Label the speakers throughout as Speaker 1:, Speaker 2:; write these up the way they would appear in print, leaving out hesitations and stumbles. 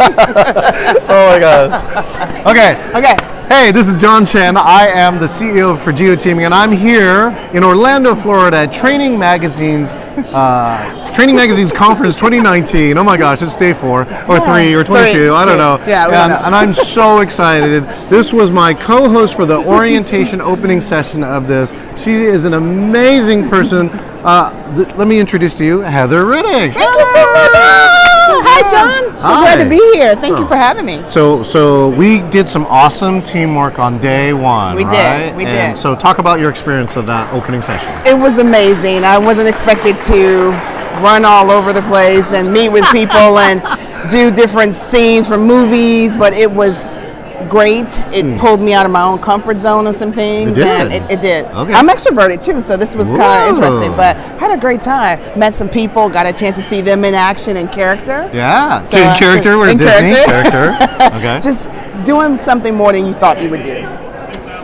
Speaker 1: Oh my gosh. Okay. Hey, this is Chen. I am the CEO for Geoteaming, and I'm here in Orlando, Florida at Training Magazine's Conference 2019. Oh my gosh, it's day 4 or 3 or 22. I don't know.
Speaker 2: Yeah,
Speaker 1: and I'm so excited. This was my co-host for the orientation opening session of this. She is an amazing person. Let me introduce to you Heather Riddick.
Speaker 2: Thank you so much. Hi, John. So glad to be here. Thank you for having me.
Speaker 1: So we did some awesome teamwork on day 1.
Speaker 2: We did. We did.
Speaker 1: So talk about your experience of that opening session.
Speaker 2: It was amazing. I wasn't expected to run all over the place and meet with people and do different scenes from movies, but it was great. It pulled me out of my own comfort zone on some things. It did.
Speaker 1: Okay.
Speaker 2: I'm extroverted too, so this was kind of interesting, but had a great time. Met some people, got a chance to see them in action in character.
Speaker 1: Yeah,
Speaker 2: so,
Speaker 1: in character, we're Disney character. Okay.
Speaker 2: Just doing something more than you thought you would do.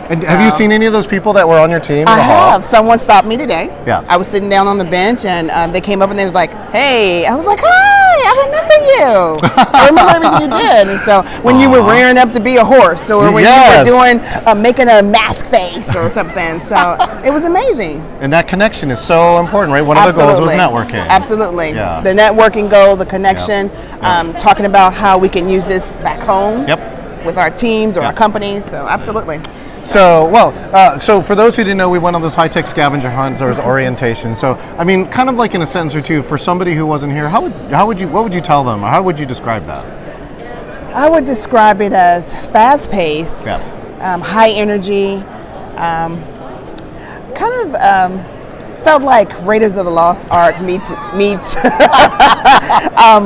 Speaker 1: And have you seen any of those people that were on your team in the hall?
Speaker 2: I have. Someone stopped me today.
Speaker 1: Yeah.
Speaker 2: I was sitting down on the bench, and they came up and they was like, "Hey," I was like, "Hi, I remember you. I remember everything you did." And so when you were rearing up to be a horse, or when you were doing making a mask face or something, so it was amazing.
Speaker 1: And that connection is so important, right? One of the goals was networking.
Speaker 2: Absolutely.
Speaker 1: Yeah.
Speaker 2: The networking goal, the connection, talking about how we can use this back home. With our teams or our companies, so absolutely.
Speaker 1: So for those who didn't know, we went on this high-tech scavenger hunt or orientation. So, I mean, kind of like in a sentence or two, for somebody who wasn't here, what would you tell them, or how would you describe that?
Speaker 2: I would describe it as fast-paced, high energy, felt like Raiders of the Lost Ark meets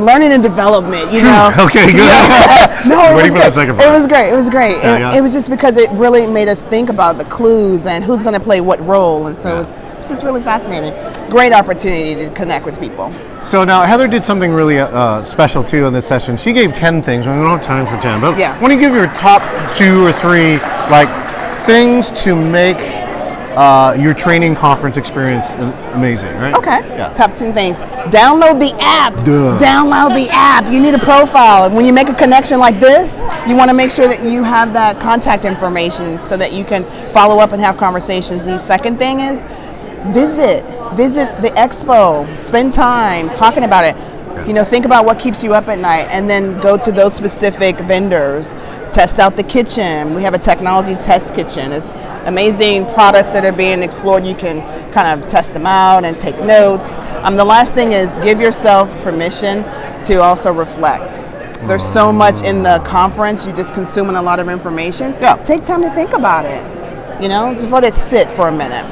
Speaker 2: learning and development, you know.
Speaker 1: Okay, good.
Speaker 2: No, it was great.
Speaker 1: It
Speaker 2: was great. It was great.
Speaker 1: Yeah,
Speaker 2: it was just because it really made us think about the clues and who's going to play what role, and so it's just really fascinating. Great opportunity to connect with people.
Speaker 1: So now Heather did something really special too in this session. She gave 10 things. We don't have time for 10, but why don't you give your top 2 or 3 things to make your training conference experience amazing, right?
Speaker 2: Okay. Yeah. Top 10 things. Download the app. Download the app. You need a profile. And when you make a connection like this, you want to make sure that you have that contact information so that you can follow up and have conversations. The second thing is visit the expo. Spend time talking about it. You know, think about what keeps you up at night, and then go to those specific vendors. Test out the kitchen. We have a technology test kitchen. It's amazing products that are being explored. You can kind of test them out and take notes. The last thing is give yourself permission to also reflect. There's so much in the conference. You're just consuming a lot of information. Take time to think about it. You know, just let it sit for a minute.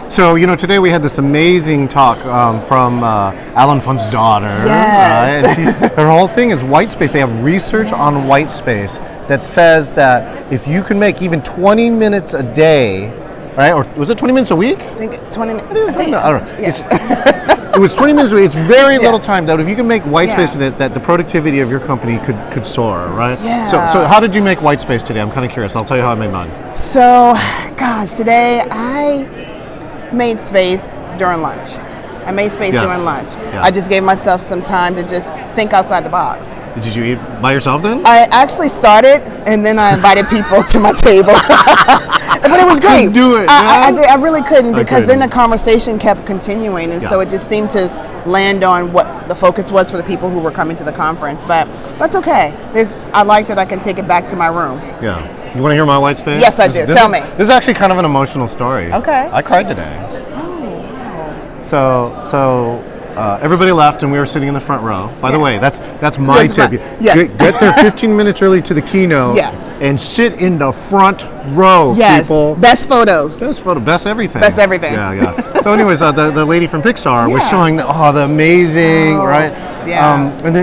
Speaker 1: So, you know, today we had this amazing talk from Alan Funn's daughter.
Speaker 2: Yes.
Speaker 1: And her whole thing is white space. They have research on white space that says that if you can make even 20 minutes a day, right? Or was it 20 minutes a week?
Speaker 2: I think 20 minutes.
Speaker 1: I don't know. It was 20 minutes a week. It's very little time. That if you can make white space, that the productivity of your company could soar, right?
Speaker 2: Yeah.
Speaker 1: So how did you make white space today? I'm kind of curious. I'll tell you how I made mine.
Speaker 2: So, gosh, today I made space during lunch. I made space during lunch. I just gave myself some time to just think outside the box.
Speaker 1: Did you eat by yourself then?
Speaker 2: I actually started, and then I invited people to my table. But it was great.
Speaker 1: Couldn't do it.
Speaker 2: I really couldn't, because then the conversation kept continuing, and so it just seemed to land on what the focus was for the people who were coming to the conference. But that's okay. I like that I can take it back to my room.
Speaker 1: Yeah. You want to hear my white space?
Speaker 2: Yes, I do. Tell me.
Speaker 1: This is actually kind of an emotional story.
Speaker 2: Okay.
Speaker 1: I cried today.
Speaker 2: Oh, wow.
Speaker 1: So everybody left, and we were sitting in the front row. By the way, that's my tip.
Speaker 2: Yes.
Speaker 1: Get there 15 minutes early to the keynote. And sit in the front row, people.
Speaker 2: Best photos.
Speaker 1: Best everything.
Speaker 2: Best everything.
Speaker 1: Yeah. So anyways, the lady from Pixar was showing the amazing, right?
Speaker 2: Yeah.
Speaker 1: And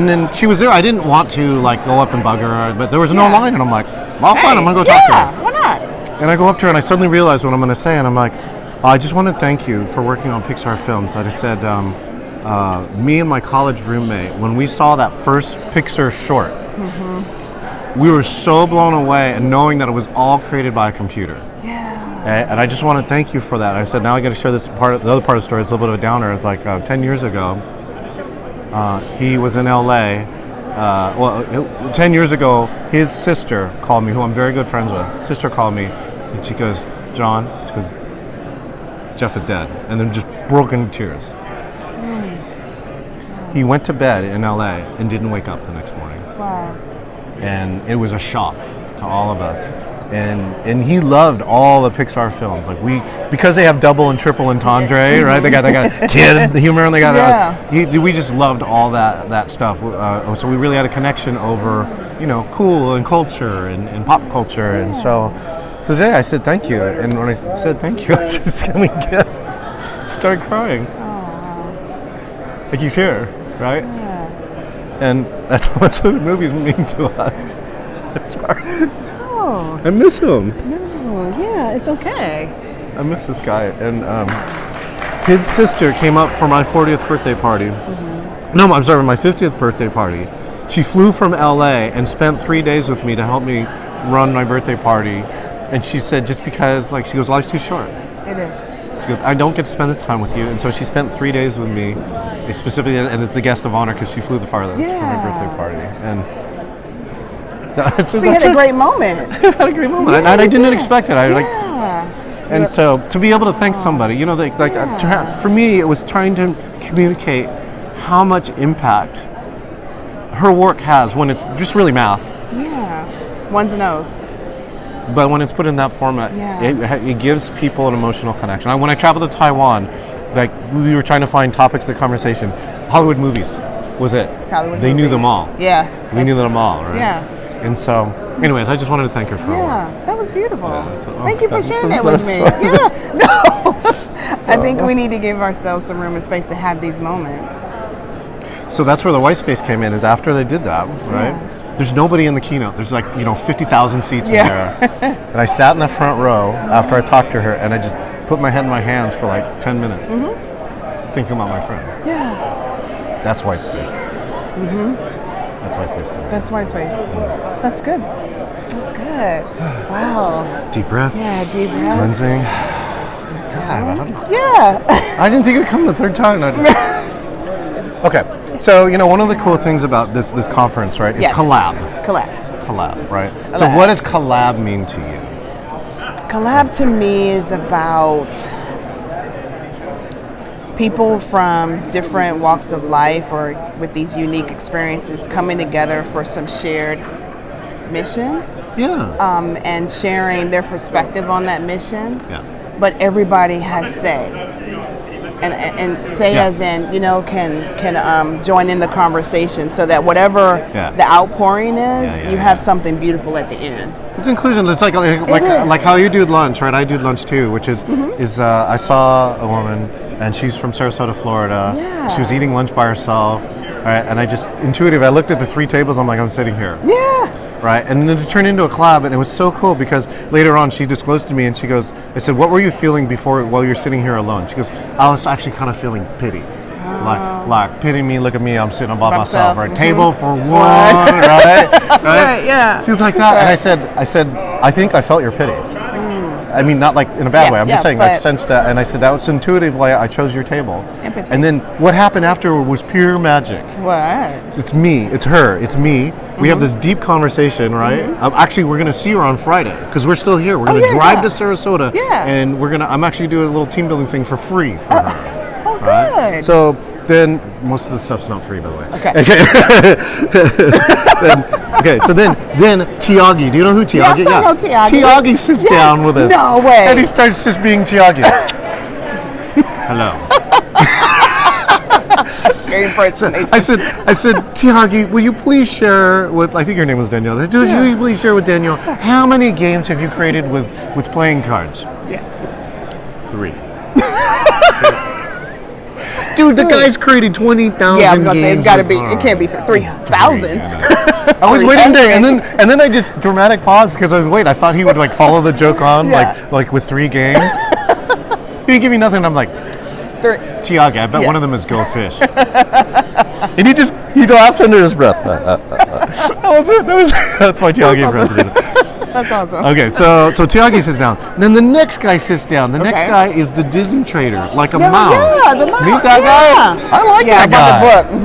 Speaker 1: then she was there. I didn't want to go up and bug her, but there was no line, and I'm like, well, fine, I'm gonna go talk to her.
Speaker 2: Yeah, why not?
Speaker 1: And I go up to her, and I suddenly realize what I'm gonna say, and I'm like, I just want to thank you for working on Pixar films. I just said, me and my college roommate, when we saw that first Pixar short, we were so blown away, and knowing that it was all created by a computer.
Speaker 2: Yeah.
Speaker 1: And I just want to thank you for that. I said, now I got to share this part. The other part of the story is a little bit of a downer. It's 10 years ago, he was in LA, 10 years ago, his sister called me, who I'm very good friends with. Sister called me, and she goes, John, she goes, Jeff is dead. And then just broke into tears. He went to bed in LA and didn't wake up the next morning.
Speaker 2: Wow.
Speaker 1: And it was a shock to all of us. And he loved all the Pixar films. Like because they have double and triple entendre, right? They got kid humor, and they got we just loved all that stuff. So we really had a connection over, cool and culture and pop culture. And so today I said thank you. And when I said thank you, I just started crying.
Speaker 2: Aww.
Speaker 1: Like he's here, right?
Speaker 2: Yeah.
Speaker 1: And that's how much the movies mean to us. Sorry.
Speaker 2: No.
Speaker 1: I miss him.
Speaker 2: No, yeah, it's okay.
Speaker 1: I miss this guy. And his sister came up for my 40th birthday party. Mm-hmm. No, I'm sorry, my 50th birthday party. She flew from LA and spent 3 days with me to help me run my birthday party. And she said, just because, she goes, life's too short.
Speaker 2: It is.
Speaker 1: She goes, I don't get to spend this time with you. And so she spent 3 days with me, specifically, and is the guest of honor because she flew the farthest for my birthday party. And
Speaker 2: so you had a great moment.
Speaker 1: I had a great moment.
Speaker 2: Yeah,
Speaker 1: and I didn't expect it. And so to be able to thank somebody, for me, it was trying to communicate how much impact her work has when it's just really math.
Speaker 2: Yeah, one's a nose.
Speaker 1: But when it's put in that format, it gives people an emotional connection. When I traveled to Taiwan, we were trying to find topics of conversation. Hollywood movies was it. They knew them all.
Speaker 2: Yeah.
Speaker 1: We knew them all, right?
Speaker 2: Yeah.
Speaker 1: And so, anyways, I just wanted to thank her for her work.
Speaker 2: That was beautiful.
Speaker 1: Yeah,
Speaker 2: thank you for sharing that with me. I think we need to give ourselves some room and space to have these moments.
Speaker 1: So that's where the white space came in, is after they did that, right? Yeah. There's nobody in the keynote. There's 50,000 seats in there. And I sat in the front row after I talked to her, and I just put my head in my hands for 10 minutes, thinking about my friend.
Speaker 2: Yeah.
Speaker 1: That's white space. That's white space.
Speaker 2: That's white space. That's good. That's good. Wow.
Speaker 1: Deep breath.
Speaker 2: Yeah, deep breath.
Speaker 1: Cleansing.
Speaker 2: Yeah.
Speaker 1: I didn't think it would come the third time. Okay. So, one of the cool things about this conference, right, is collab. Collab, right? Collab. So what does collab mean to you?
Speaker 2: Collab to me is about people from different walks of life or with these unique experiences coming together for some shared mission.
Speaker 1: Yeah.
Speaker 2: And sharing their perspective on that mission.
Speaker 1: Yeah.
Speaker 2: But everybody has say. And say as in, can join in the conversation so that whatever the outpouring is, you have something beautiful at the end.
Speaker 1: It's inclusion. It's like how you do lunch, right? I do lunch too, which is I saw a woman, and she's from Sarasota, Florida.
Speaker 2: Yeah.
Speaker 1: She was eating lunch by herself, right? And I just I looked at the 3 tables. I'm like, I'm sitting here.
Speaker 2: Yeah.
Speaker 1: Right, and then it turned into a collab, and it was so cool because later on she disclosed to me, and she goes, I said, what were you feeling while you're sitting here alone? She goes, I was actually kind of feeling pity. Like pity me, look at me, I'm sitting by myself, right? Table for one, right?
Speaker 2: Right, yeah.
Speaker 1: She was like that, and I said, I think I felt your pity. I mean, not in a bad way. I'm just saying, I sensed that, and I said that was intuitive. I chose your table.
Speaker 2: Empathy.
Speaker 1: And then what happened afterward was pure magic.
Speaker 2: What?
Speaker 1: It's me. It's her. It's me. We have this deep conversation, right? Actually, we're going to see her on Friday because we're still here. We're going to drive to Sarasota, and I'm actually doing a little team building thing for free for her.
Speaker 2: Oh,
Speaker 1: right?
Speaker 2: good.
Speaker 1: So then, most of the stuff's not free, by the way.
Speaker 2: Okay.
Speaker 1: So then Tiagi. Do you know who Tiagi is?
Speaker 2: Yes, I know Tiagi.
Speaker 1: Tiagi sits down with us.
Speaker 2: No way.
Speaker 1: And he starts just being Tiagi. Hello.
Speaker 2: Very impersonation.
Speaker 1: I said, Tiagi, will you please share with, I think your name was Danielle. Will you please share with Danielle, how many games have you created with playing cards?
Speaker 2: Yeah.
Speaker 1: 3. Dude, the guy's created 20,000
Speaker 2: Yeah, I was gonna
Speaker 1: games.
Speaker 2: Say it's gotta be. It can't be 3,000.
Speaker 1: I was waiting there, and then I just dramatic pause because I was waiting. I thought he would follow the joke on like with 3 games. He didn't give me nothing. And I'm like,
Speaker 2: 3.
Speaker 1: Tiagi, I bet one of them is Go Fish. And he laughs under his breath. That was it. That's my Tiagi impression.
Speaker 2: That's awesome.
Speaker 1: Okay, so Tiagi sits down. Then the next guy sits down. The next guy is the Disney trader, like a mouse.
Speaker 2: Yeah, the mouse.
Speaker 1: Meet that guy? I like that guy.
Speaker 2: I bought the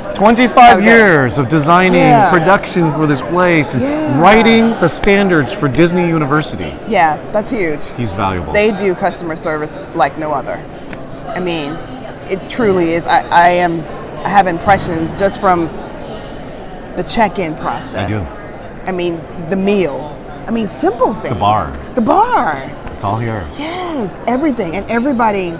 Speaker 2: book.
Speaker 1: 25
Speaker 2: Okay.
Speaker 1: years of designing
Speaker 2: Yeah.
Speaker 1: production for this place and
Speaker 2: Yeah.
Speaker 1: writing the standards for Disney University.
Speaker 2: Yeah, that's huge.
Speaker 1: He's valuable.
Speaker 2: They do customer service like no other. I mean, it truly is. I have impressions just from the check-in process.
Speaker 1: I do.
Speaker 2: I mean, the meal. I mean, simple things.
Speaker 1: bar.
Speaker 2: The bar.
Speaker 1: It's all here.
Speaker 2: Yes, everything. And everybody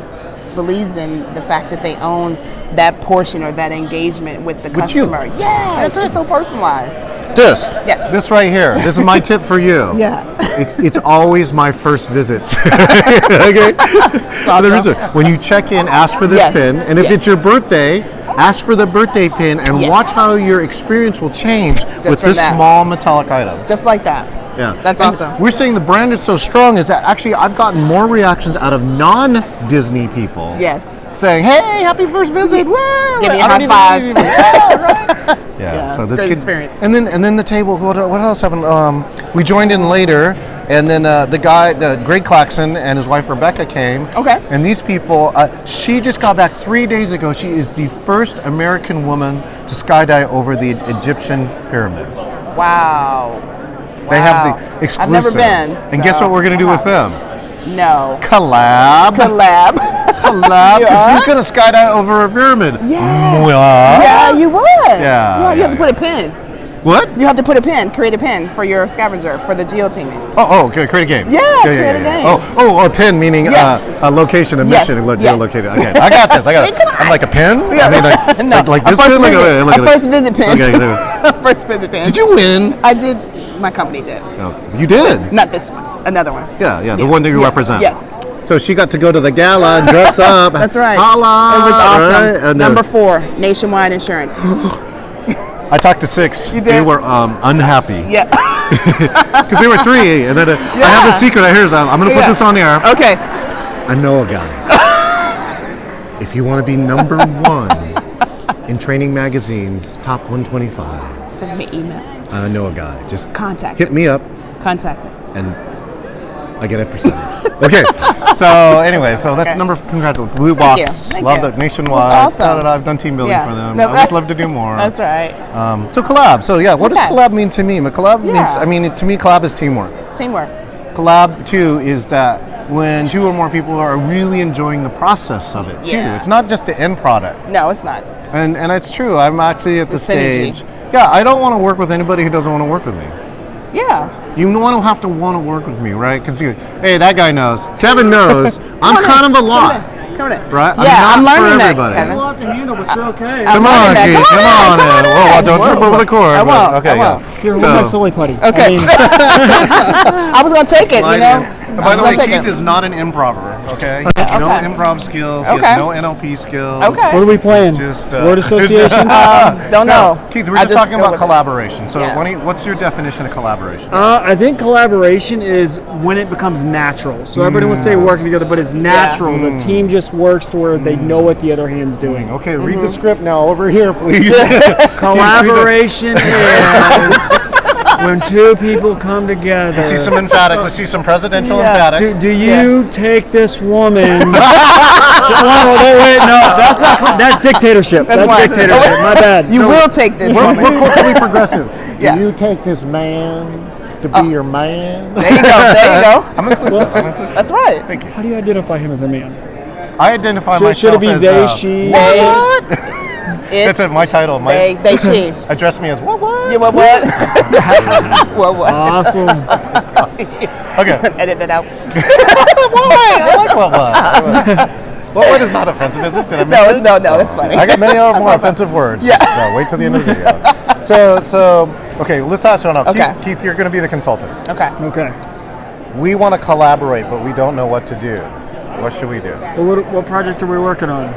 Speaker 2: believes in the fact that they own that portion or that engagement with the
Speaker 1: With you.
Speaker 2: customer. Yeah, it's so personalized.
Speaker 1: This.
Speaker 2: Yes.
Speaker 1: This right here. This is my tip for you.
Speaker 2: Yeah.
Speaker 1: It's always my first visit. Okay. The reason, when you check in, ask for this
Speaker 2: Yes.
Speaker 1: pin, and if
Speaker 2: Yes.
Speaker 1: it's your birthday, ask for the birthday pin, and
Speaker 2: Yes.
Speaker 1: watch how your experience will change with
Speaker 2: from
Speaker 1: this
Speaker 2: that.
Speaker 1: small metallic item.
Speaker 2: Just like that.
Speaker 1: Yeah,
Speaker 2: That's
Speaker 1: And
Speaker 2: awesome.
Speaker 1: We're saying the brand is so strong is that actually I've gotten more reactions out of non-Disney people.
Speaker 2: Yes.
Speaker 1: Saying, "Hey, happy first visit!" Woo!
Speaker 2: Give me
Speaker 1: I
Speaker 2: high
Speaker 1: don't
Speaker 2: fives.
Speaker 1: even- Yeah, right.
Speaker 2: Yeah,
Speaker 1: so
Speaker 2: it's
Speaker 1: the
Speaker 2: a great
Speaker 1: kid-
Speaker 2: experience.
Speaker 1: And then the table. What else happened? We joined in later, and then Greg Claxon and his wife Rebecca came.
Speaker 2: Okay.
Speaker 1: And these people, she just got back 3 days ago. She is the first American woman to skydive over the Egyptian pyramids.
Speaker 2: Wow.
Speaker 1: They have
Speaker 2: Wow.
Speaker 1: the exclusive.
Speaker 2: I've never been.
Speaker 1: And guess
Speaker 2: so-
Speaker 1: what we're going to do with them?
Speaker 2: No.
Speaker 1: Collab.
Speaker 2: Collab.
Speaker 1: Collab. Because
Speaker 2: Yeah.
Speaker 1: who's going to skydive over a pyramid?
Speaker 2: Yeah.
Speaker 1: Mwah.
Speaker 2: Yeah, you would.
Speaker 1: Yeah,
Speaker 2: You have
Speaker 1: yeah,
Speaker 2: to put a pin.
Speaker 1: What?
Speaker 2: You have to put a pin, create a pin for your scavenger for the geoteaming.
Speaker 1: Oh, okay. Create a game.
Speaker 2: Yeah, create a game.
Speaker 1: Oh, a pin meaning
Speaker 2: Yeah.
Speaker 1: a location, a
Speaker 2: Yes,
Speaker 1: mission,
Speaker 2: yes.
Speaker 1: geolocated. Okay, I got this.
Speaker 2: See, come
Speaker 1: I'm
Speaker 2: on.
Speaker 1: like a pin.
Speaker 2: Yeah.
Speaker 1: I mean,
Speaker 2: No,
Speaker 1: like
Speaker 2: a
Speaker 1: this
Speaker 2: first
Speaker 1: pin.
Speaker 2: visit,
Speaker 1: Look
Speaker 2: a
Speaker 1: at
Speaker 2: first visit pin.
Speaker 1: Okay, there.
Speaker 2: First visit pin.
Speaker 1: Did you win?
Speaker 2: I did. My company did.
Speaker 1: No, you did.
Speaker 2: Not this one. Another one.
Speaker 1: Yeah, the one that you
Speaker 2: Yeah.
Speaker 1: represent.
Speaker 2: Yes.
Speaker 1: So she got to go to the gala and dress up.
Speaker 2: That's right.
Speaker 1: Holla,
Speaker 2: It was awesome.
Speaker 1: right? And,
Speaker 2: Number 4, nationwide insurance.
Speaker 1: I talked to 6.
Speaker 2: You
Speaker 1: They
Speaker 2: did?
Speaker 1: were unhappy
Speaker 2: Yeah.
Speaker 1: because they were 3. And then I have a secret. Here's I'm going to put
Speaker 2: Yeah.
Speaker 1: this on the air.
Speaker 2: Okay.
Speaker 1: I know a guy. If you want to be number 1 in training magazine's top 125,
Speaker 2: Send me email.
Speaker 1: I know a guy. Just
Speaker 2: Contact
Speaker 1: hit
Speaker 2: him.
Speaker 1: me up
Speaker 2: Contact him.
Speaker 1: and I get a percentage. Okay. So anyway, so that's
Speaker 2: Okay.
Speaker 1: number. Congratulations, Blue
Speaker 2: Thank you.
Speaker 1: Box.
Speaker 2: Thank
Speaker 1: Love
Speaker 2: you.
Speaker 1: that nationwide.
Speaker 2: It was awesome.
Speaker 1: Da-da-da. I've done team building
Speaker 2: Yeah.
Speaker 1: for them.
Speaker 2: No,
Speaker 1: I always love to do more.
Speaker 2: That's right.
Speaker 1: So collab. So yeah, what does
Speaker 2: Okay.
Speaker 1: collab mean to me? Collab means.
Speaker 2: Yeah.
Speaker 1: I mean, to me, collab is teamwork.
Speaker 2: Teamwork.
Speaker 1: Collab too is that when 2 or more people are really enjoying the process of it too.
Speaker 2: Yeah.
Speaker 1: It's not just the end product.
Speaker 2: No, it's not.
Speaker 1: And it's true. I'm actually at the
Speaker 2: synergy.
Speaker 1: stage. Yeah, I don't want to work with anybody who doesn't want to work with me.
Speaker 2: Yeah.
Speaker 1: You want to work with me, right? Because hey, that guy knows. Kevin knows. I'm
Speaker 2: Come on
Speaker 1: kind
Speaker 2: in.
Speaker 1: of a lot.
Speaker 2: Come on in. Come on in.
Speaker 1: Right? I'm
Speaker 2: Yeah, I'm
Speaker 1: not for
Speaker 2: learning that,
Speaker 1: everybody.
Speaker 2: Kevin.
Speaker 3: It's a lot to handle, but you're okay.
Speaker 2: I'm
Speaker 1: Come on,
Speaker 2: learning that.
Speaker 1: Keith. Come on in. Whoa,
Speaker 2: in.
Speaker 1: don't trip
Speaker 2: Whoa.
Speaker 1: over the cord.
Speaker 2: I
Speaker 1: but-
Speaker 2: won't.
Speaker 1: Okay,
Speaker 2: I
Speaker 1: yeah.
Speaker 2: won't.
Speaker 3: You're
Speaker 1: So-
Speaker 3: my silly putty.
Speaker 2: Okay.
Speaker 3: I mean,
Speaker 2: I was gonna take it, you know.
Speaker 1: And by the
Speaker 2: I was
Speaker 1: way,
Speaker 2: gonna take
Speaker 1: Keith
Speaker 2: it.
Speaker 1: is not an improver, okay? He has no
Speaker 2: Okay.
Speaker 1: improv skills. He
Speaker 2: Okay.
Speaker 1: has no NLP skills.
Speaker 2: Okay.
Speaker 3: what are we playing?
Speaker 1: Just,
Speaker 3: Word association?
Speaker 2: Don't know.
Speaker 1: Keith, we're
Speaker 2: I
Speaker 1: just talking
Speaker 2: go
Speaker 1: about
Speaker 2: with it.
Speaker 1: collaboration. So
Speaker 2: Yeah.
Speaker 1: what's your definition of collaboration?
Speaker 3: I think collaboration is when it becomes natural. So everybody would say working together, but it's natural. The team just works to where they know what the other hand's doing.
Speaker 1: Okay, read the script now over here, please.
Speaker 3: Collaboration is when 2 people come together.
Speaker 1: Let's see some emphatic. Let's see some presidential
Speaker 2: Yeah.
Speaker 1: emphatic.
Speaker 3: Do you take this woman? Wait, no, that's dictatorship. That's
Speaker 2: why.
Speaker 3: dictatorship. My bad.
Speaker 2: You will take this
Speaker 1: We're
Speaker 2: woman.
Speaker 1: culturally progressive.
Speaker 2: Yeah.
Speaker 1: Do you take this man to be your man?
Speaker 2: There you go. There you go.
Speaker 1: I'm inclusive. I'm inclusive.
Speaker 2: That's right.
Speaker 1: Thank you.
Speaker 3: How do you identify him as a man?
Speaker 1: I identify
Speaker 3: Should
Speaker 1: myself
Speaker 3: it be
Speaker 1: as
Speaker 3: they, she?
Speaker 2: It,
Speaker 1: That's it. My title.
Speaker 2: they, she.
Speaker 1: Address me as what?
Speaker 2: Yeah, what? What?
Speaker 3: Awesome.
Speaker 1: Okay.
Speaker 2: Edit that out.
Speaker 1: Why? I like what is not offensive, is it? Did I miss
Speaker 2: No,
Speaker 1: it?
Speaker 2: it's, no, it's funny.
Speaker 1: I got many more offensive words.
Speaker 2: Yeah.
Speaker 1: So wait till the end of the video. So okay, let's hash it out.
Speaker 2: Okay.
Speaker 1: Keith, you're going to be the consultant.
Speaker 2: Okay.
Speaker 3: Okay.
Speaker 1: We want to collaborate, but we don't know what to do. What should we do?
Speaker 3: Well, what project are we working on?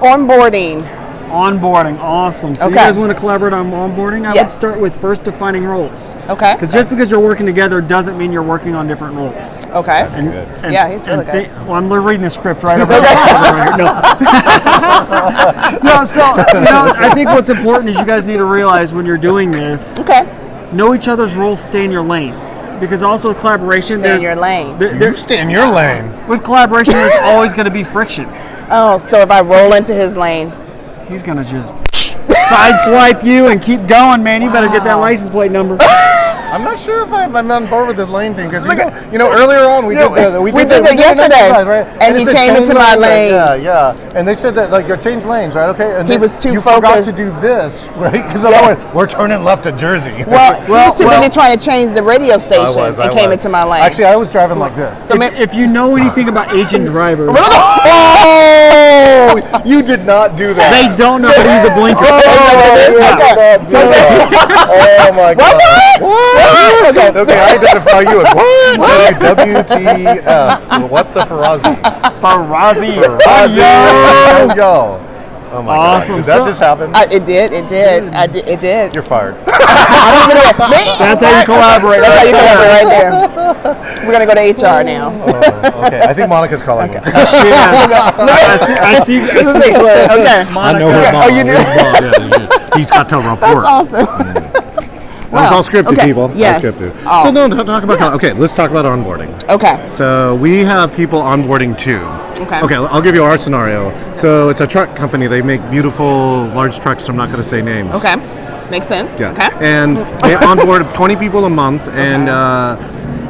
Speaker 2: Onboarding.
Speaker 3: Onboarding. Awesome. So you
Speaker 2: Okay.
Speaker 3: guys want to collaborate on onboarding? I would
Speaker 2: Yes.
Speaker 3: start with first defining roles.
Speaker 2: Okay.
Speaker 3: Because just because you're working together doesn't mean you're working on different roles.
Speaker 2: Okay.
Speaker 1: Good.
Speaker 2: Yeah, he's really good.
Speaker 3: Well, I'm reading the script right over there. No. No, so, I think what's important is you guys need to realize when you're doing this,
Speaker 2: Okay.
Speaker 3: know each other's roles, stay in your lanes. Because also with collaboration,
Speaker 2: Stay in your lane.
Speaker 1: You stay in your lane.
Speaker 3: with collaboration, there's always going to be friction.
Speaker 2: Oh, so if I roll into his lane,
Speaker 3: He's gonna just sideswipe you and keep going, man. You better get that license plate number.
Speaker 1: I'm not sure if I'm on board with this lane thing because you know earlier on we did
Speaker 2: that yesterday,
Speaker 1: right?
Speaker 2: and he came into my lane.
Speaker 1: Yeah, and they said that like you change lanes, right? Okay, and
Speaker 2: he was too
Speaker 1: you
Speaker 2: focused.
Speaker 1: forgot to do this, right? Because otherwise we're turning left to Jersey.
Speaker 2: Well, he was too busy trying to change the radio station and came into my lane.
Speaker 1: Actually, I was driving like this.
Speaker 2: So
Speaker 3: If you know anything about Asian drivers,
Speaker 1: oh, you did not do that.
Speaker 3: they don't know how to use a blinker.
Speaker 1: Oh my God. Okay, I identify you as what? WTF. What the Farazi?
Speaker 3: Farazi.
Speaker 1: Yo. Oh my
Speaker 3: Awesome.
Speaker 1: God. Did that just happen?
Speaker 2: It did. It did.
Speaker 1: You're fired.
Speaker 3: That's how you collaborate.
Speaker 2: That's how you collaborate right there. We're going to go to HR now.
Speaker 1: Okay, I think Monica's calling me.
Speaker 3: I see.
Speaker 2: Okay.
Speaker 1: I know her mom.
Speaker 2: Oh, you do?
Speaker 1: He's got to report.
Speaker 2: That's awesome.
Speaker 1: That was all scripted,
Speaker 2: Okay,
Speaker 1: people.
Speaker 2: yes.
Speaker 1: All scripted.
Speaker 2: Oh.
Speaker 1: So no, talk about. Okay, let's talk about onboarding.
Speaker 2: Okay.
Speaker 1: So we have people onboarding too.
Speaker 2: Okay.
Speaker 1: Okay, I'll give you our scenario. So it's a truck company. They make beautiful large trucks. I'm not going to say names.
Speaker 2: Okay. Makes sense.
Speaker 1: Yeah.
Speaker 2: Okay.
Speaker 1: And they onboard 20 people a month, and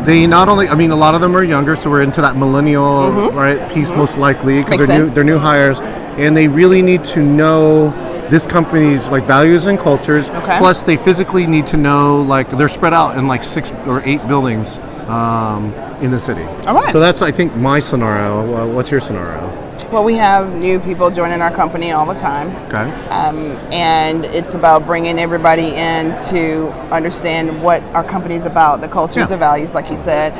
Speaker 1: they not only. I mean, a lot of them are younger, so we're into that millennial right piece most likely because
Speaker 2: Makes sense.
Speaker 1: they're new hires, and they really need to know this company's like values and cultures.
Speaker 2: Okay.
Speaker 1: Plus, they physically need to know like they're spread out in like 6 or 8 buildings in the city.
Speaker 2: All right.
Speaker 1: So that's I think my scenario. What's your scenario?
Speaker 2: Well, we have new people joining our company all the time.
Speaker 1: Okay.
Speaker 2: And it's about bringing everybody in to understand what our company's about, the cultures and values, like you said.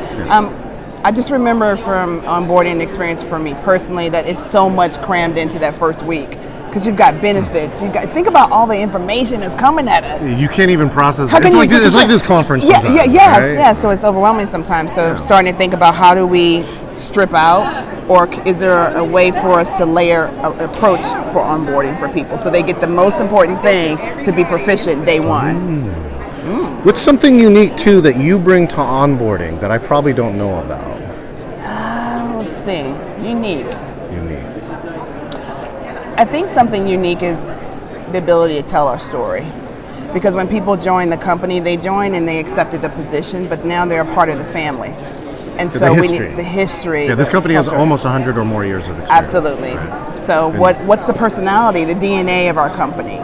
Speaker 2: I just remember from onboarding experience for me personally that it's so much crammed into that first week. Because you've got benefits, think about all the information that's coming at us.
Speaker 1: You can't even process.
Speaker 2: How can
Speaker 1: It's
Speaker 2: you
Speaker 1: like this conference.
Speaker 2: Yeah,
Speaker 1: sometimes,
Speaker 2: yes.
Speaker 1: right?
Speaker 2: So it's overwhelming sometimes. So starting to think about how do we strip out, or is there a way for us to layer an approach for onboarding for people so they get the most important thing to be proficient day one.
Speaker 1: What's something unique too that you bring to onboarding that I probably don't know about?
Speaker 2: Let's see, unique.
Speaker 1: Unique.
Speaker 2: I think something unique is the ability to tell our story. Because when people join the company, they join and they accepted the position, but now they're a part of the family. And so we need the history.
Speaker 1: Yeah, this company has
Speaker 2: culture.
Speaker 1: almost 100 or more years of experience.
Speaker 2: Absolutely.
Speaker 1: Right.
Speaker 2: So what's the personality, the DNA of our company?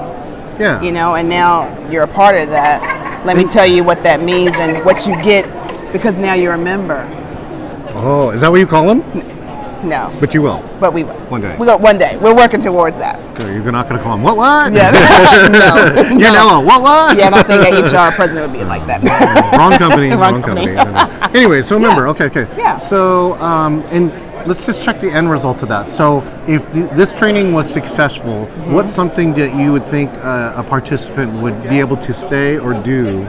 Speaker 1: Yeah.
Speaker 2: You know, and now you're a part of that. Let me tell you what that means and what you get because now you're a member.
Speaker 1: Oh, is that what you call them?
Speaker 2: No.
Speaker 1: But you will.
Speaker 2: But we will.
Speaker 1: One day.
Speaker 2: We go one day. We're working towards that.
Speaker 1: Okay, you're not going to call them what?
Speaker 2: Yeah. No.
Speaker 1: You're Nello. What?
Speaker 2: Yeah, I don't think an HR president would be like that.
Speaker 1: Wrong company.
Speaker 2: Wrong
Speaker 1: company.
Speaker 2: company.
Speaker 1: Anyway, so remember. Okay.
Speaker 2: Yeah.
Speaker 1: So, and let's just check the end result of that. So, if this training was successful, what's something that you would think a participant would be able to say or do?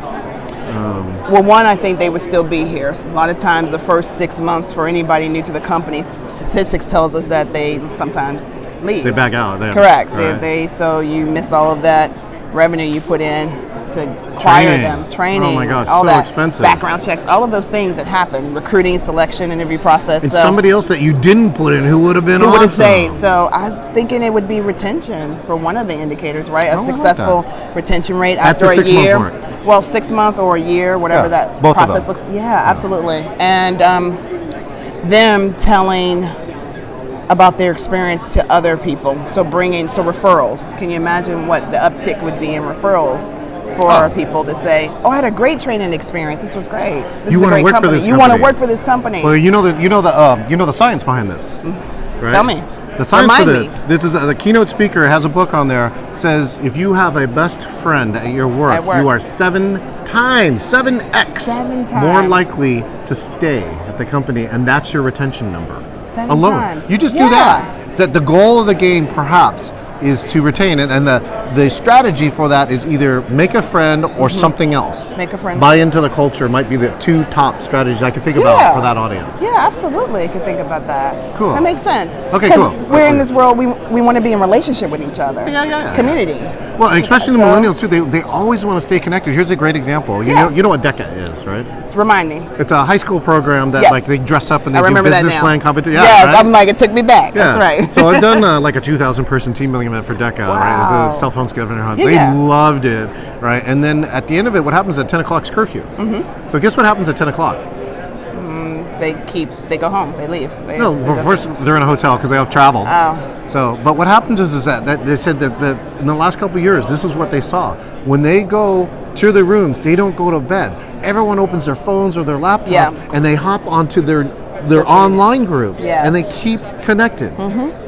Speaker 2: Well, one, I think they would still be here. A lot of times, the first 6 months for anybody new to the company, statistics tells us that they sometimes leave.
Speaker 1: They back out.
Speaker 2: Correct.
Speaker 1: Right.
Speaker 2: So you miss all of that revenue you put in to acquire them. Training.
Speaker 1: Oh my gosh,
Speaker 2: all
Speaker 1: so
Speaker 2: that.
Speaker 1: expensive.
Speaker 2: Background checks, all of those things that happen. Recruiting, selection, interview process.
Speaker 1: And
Speaker 2: so
Speaker 1: somebody else that you didn't put in who would have been
Speaker 2: who
Speaker 1: awesome.
Speaker 2: would have stayed. So I'm thinking it would be retention for one of the indicators, right? A
Speaker 1: I like
Speaker 2: successful retention rate
Speaker 1: At
Speaker 2: after
Speaker 1: the
Speaker 2: a
Speaker 1: 6 month
Speaker 2: year.
Speaker 1: mark.
Speaker 2: Well, 6 month or a year, whatever that
Speaker 1: both of
Speaker 2: process
Speaker 1: them.
Speaker 2: looks. Yeah, absolutely. And them telling about their experience to other people. So referrals. Can you imagine what the uptick would be in referrals for people to say, "Oh, I had a great training experience. This was great. This
Speaker 1: You
Speaker 2: is a
Speaker 1: wanna
Speaker 2: great
Speaker 1: work for
Speaker 2: company.
Speaker 1: this
Speaker 2: You want to
Speaker 1: company."
Speaker 2: work for this company."
Speaker 1: Well, you know the science behind this. Right?
Speaker 2: Tell me.
Speaker 1: The science
Speaker 2: Remind
Speaker 1: for
Speaker 2: me.
Speaker 1: this. This is the keynote speaker has a book on there. Says if you have a best friend at your work,
Speaker 2: At work.
Speaker 1: you are 7x
Speaker 2: Seven
Speaker 1: more
Speaker 2: times.
Speaker 1: likely to stay at the company, and that's your retention number.
Speaker 2: 7
Speaker 1: alone.
Speaker 2: times.
Speaker 1: You just do that. It's that the goal of the game, perhaps, is to retain it, and the strategy for that is either make a friend or something else.
Speaker 2: Make a friend.
Speaker 1: Buy into the culture might be the 2 top strategies I could think about for that audience.
Speaker 2: Yeah, absolutely. I could think about that.
Speaker 1: Cool.
Speaker 2: That makes sense.
Speaker 1: Okay,
Speaker 2: Because
Speaker 1: cool.
Speaker 2: we're in this world, we want to be in relationship with each other.
Speaker 1: Yeah.
Speaker 2: Community.
Speaker 1: Well, especially the
Speaker 2: So-
Speaker 1: millennials too. They always want to stay connected. Here's a great example. You know what DECA is, right?
Speaker 2: Remind me.
Speaker 1: It's a high school program that
Speaker 2: Yes.
Speaker 1: like they dress up and they
Speaker 2: I
Speaker 1: do
Speaker 2: remember that
Speaker 1: business
Speaker 2: now.
Speaker 1: plan competition.
Speaker 2: Yes,
Speaker 1: right?
Speaker 2: I'm like, it took me back.
Speaker 1: Yeah.
Speaker 2: That's right.
Speaker 1: So I've done like a 2,000 person team building event for DECA, right?
Speaker 2: Wow.
Speaker 1: The cell phone scavenger hunt.
Speaker 2: Yeah.
Speaker 1: They loved it, right? And then at the end of it, what happens at 10 o'clock is curfew. So guess what happens at 10 o'clock?
Speaker 2: They go home. They leave.
Speaker 1: No, first they're in a hotel because they have traveled.
Speaker 2: Oh.
Speaker 1: So, but what happens is that they said that in the last couple of years, this is what they saw. When they go to their rooms, they don't go to bed. Everyone opens their phones or their laptop and they hop onto their online groups and they keep connected,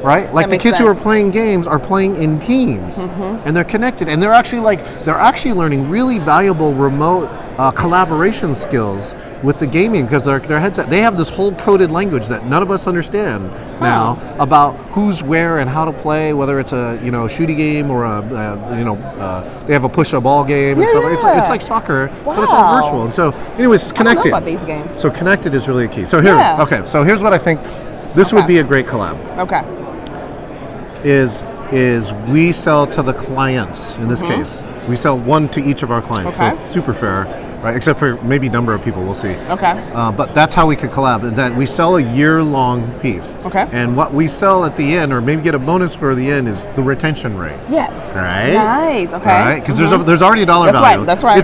Speaker 1: right? Like the
Speaker 2: makes
Speaker 1: kids who are
Speaker 2: sense.
Speaker 1: playing games are playing in teams and they're connected and they're actually learning really valuable remote collaboration skills with the gaming because their headset. They have this whole coded language that none of us understand now about who's where and how to play, whether it's a shooting game or they have a push a ball game and stuff. It's like soccer, but it's all virtual. And so, anyways, it's connected.
Speaker 2: I don't know about these games.
Speaker 1: So connected is really key. So here, okay. So here's what I think. This would be a great collab.
Speaker 2: Okay.
Speaker 1: Is we sell to the clients in this case. We sell one to each of our clients, so it's super fair, right? Except for maybe number of people, we'll see.
Speaker 2: Okay.
Speaker 1: But that's how we could collab. And that we sell a year-long piece.
Speaker 2: Okay.
Speaker 1: And what we sell at the end, or maybe get a bonus for the end, is the retention rate.
Speaker 2: Yes.
Speaker 1: Right.
Speaker 2: Nice. Okay.
Speaker 1: Right. Because there's already a dollar
Speaker 2: That's
Speaker 1: value.
Speaker 2: right. That's right.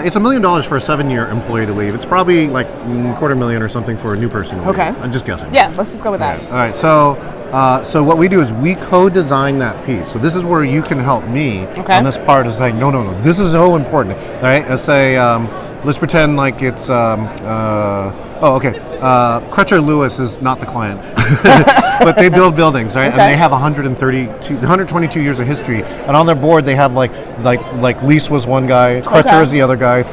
Speaker 1: It's $1 million for a 7-year employee to leave. It's probably like $250,000 or something for a new person to leave.
Speaker 2: Okay.
Speaker 1: I'm just guessing.
Speaker 2: Yeah. Let's just go with that.
Speaker 1: All right. So what we do is we co-design that piece. So this is where you can help me on this part of saying, no, this is so important. All right, let's say, let's pretend like it's, Crutcher Lewis is not the client, but they build buildings, right?
Speaker 2: Okay.
Speaker 1: And they have 122 years of history. And on their board, they have like Lease was one guy, Crutcher is the other guy,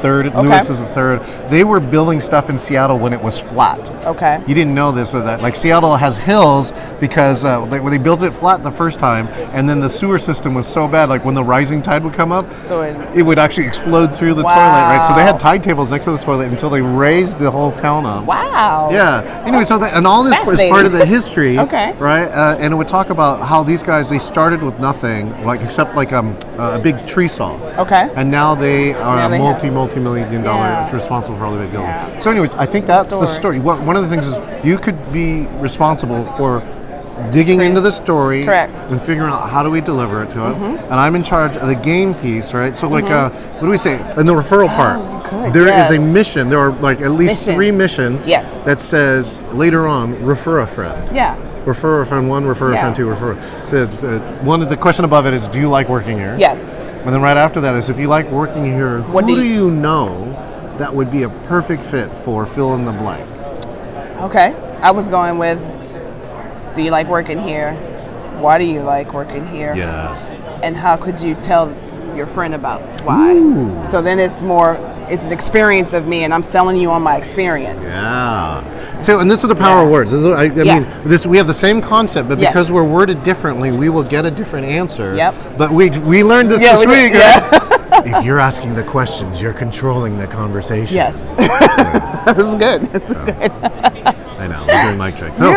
Speaker 1: Lewis is the third. They were building stuff in Seattle when it was flat.
Speaker 2: Okay.
Speaker 1: You didn't know this or that. Like Seattle has hills because when they built it flat the first time, and then the sewer system was so bad, like when the rising tide would come up,
Speaker 2: So
Speaker 1: it would actually explode through the toilet, right? So they had tide tables next to the toilet until they raised the whole town up.
Speaker 2: Wow.
Speaker 1: Yeah. Anyway, and all this was part of the history,
Speaker 2: Okay.
Speaker 1: right? And it would talk about how these guys, they started with nothing, like except like a big tree saw.
Speaker 2: Okay.
Speaker 1: And now they are
Speaker 2: Now they
Speaker 1: multi-million dollar. It's responsible for all the big buildings.
Speaker 2: Yeah.
Speaker 1: So anyways, I think that's the story. One of the things is you could be responsible for digging into the story and figuring out how do we deliver it to it. And I'm in charge of the game piece, right? So like, what do we say? In the referral part, there is a mission. There are like at least 3 missions that says later on, refer a friend.
Speaker 2: Yeah.
Speaker 1: Refer a friend 1, refer a friend 2, refer. So it's, one of the question above it is, do you like working here?
Speaker 2: Yes.
Speaker 1: And then right after that is, if you like working here, who do you know that would be a perfect fit for fill in the blank?
Speaker 2: Okay. I was going with, do you like working here? Why do you like working here?
Speaker 1: Yes.
Speaker 2: And how could you tell your friend about why?
Speaker 1: Ooh.
Speaker 2: So then it's an experience of me, and I'm selling you on my experience.
Speaker 1: Yeah. So, and this is the power of words. I mean, we have the same concept, but because we're worded differently, we will get a different answer.
Speaker 2: Yep.
Speaker 1: But we learned this week.
Speaker 2: Right?
Speaker 1: If you're asking the questions, you're controlling the conversation.
Speaker 2: Yes. This is good. This is good.
Speaker 1: I know. We're doing mic checks. So,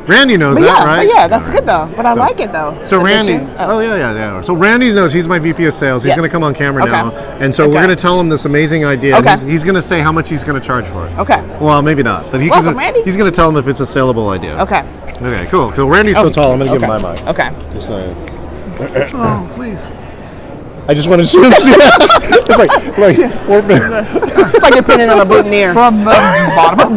Speaker 1: Randy knows that, right?
Speaker 2: Yeah, that's good though. But I like it though.
Speaker 1: So Randy, So Randy knows. He's my VP of sales. He's going to come on camera now, and so we're going to tell him this amazing idea.
Speaker 2: Okay.
Speaker 1: He's going to say how much he's going to charge for it.
Speaker 2: Okay.
Speaker 1: Well, maybe not, but
Speaker 2: Randy.
Speaker 1: He's going to tell him if it's a saleable idea.
Speaker 2: Okay.
Speaker 1: Okay. Cool. So Randy's so tall. I'm going to give him my mic.
Speaker 2: Okay.
Speaker 1: Just
Speaker 3: Oh, please.
Speaker 1: I just want to see him. It's like
Speaker 2: It's like you're pinning on a boutonniere.
Speaker 3: From the bottom.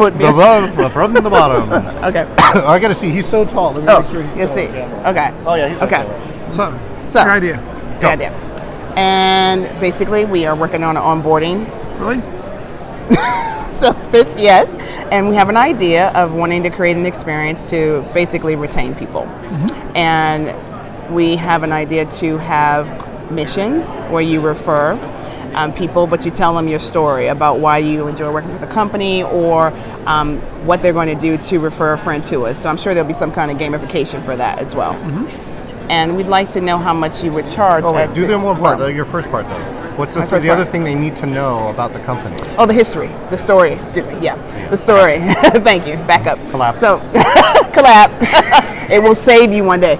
Speaker 1: from the bottom.
Speaker 2: Okay.
Speaker 1: I got to see. He's so tall. Let me make sure he's
Speaker 2: you see. Okay.
Speaker 1: Oh yeah. He's
Speaker 2: Okay.
Speaker 3: So, your idea.
Speaker 2: Good idea. And basically, we are working on an onboarding
Speaker 3: Really?
Speaker 2: sales pitch, yes. And we have an idea of wanting to create an experience to basically retain people. And we have an idea to have missions where you refer people, but you tell them your story about why you enjoy working for the company or what they're going to do to refer a friend to us. So I'm sure there'll be some kind of gamification for that as well. And we'd like to know how much you would charge.
Speaker 1: Oh, wait, do them one part, your first part though. What's the other thing they need to know about the company?
Speaker 2: Oh, the history, the story, excuse me, the story. Thank you, back up.
Speaker 1: Collapse.
Speaker 2: So, collab. It will save you one day.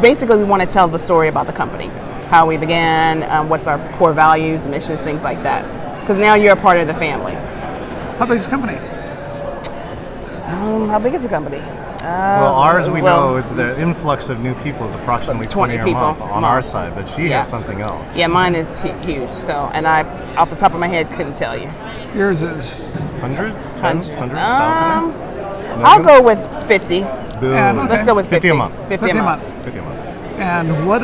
Speaker 2: basically we want to tell the story about the company, how we began, what's our core values, missions, things like that. Because now you're a part of the family.
Speaker 4: How big is the company?
Speaker 2: How big is the company?
Speaker 1: Well, ours we know is the influx of new people is approximately 20 a
Speaker 2: people
Speaker 1: month
Speaker 2: a
Speaker 1: on
Speaker 2: month.
Speaker 1: our side, but she
Speaker 2: Yeah.
Speaker 1: has something else.
Speaker 2: Yeah, mine is huge. So, and I, off the top of my head, couldn't tell you.
Speaker 4: Yours is.
Speaker 1: Hundreds? Tens? Hundreds?
Speaker 2: Um,
Speaker 1: Thousands?
Speaker 2: I'll go with 50.
Speaker 1: Boom.
Speaker 4: And-
Speaker 2: Let's go with 50.
Speaker 1: 50 a month.
Speaker 2: 50 a month.
Speaker 1: 50 a month.
Speaker 4: And what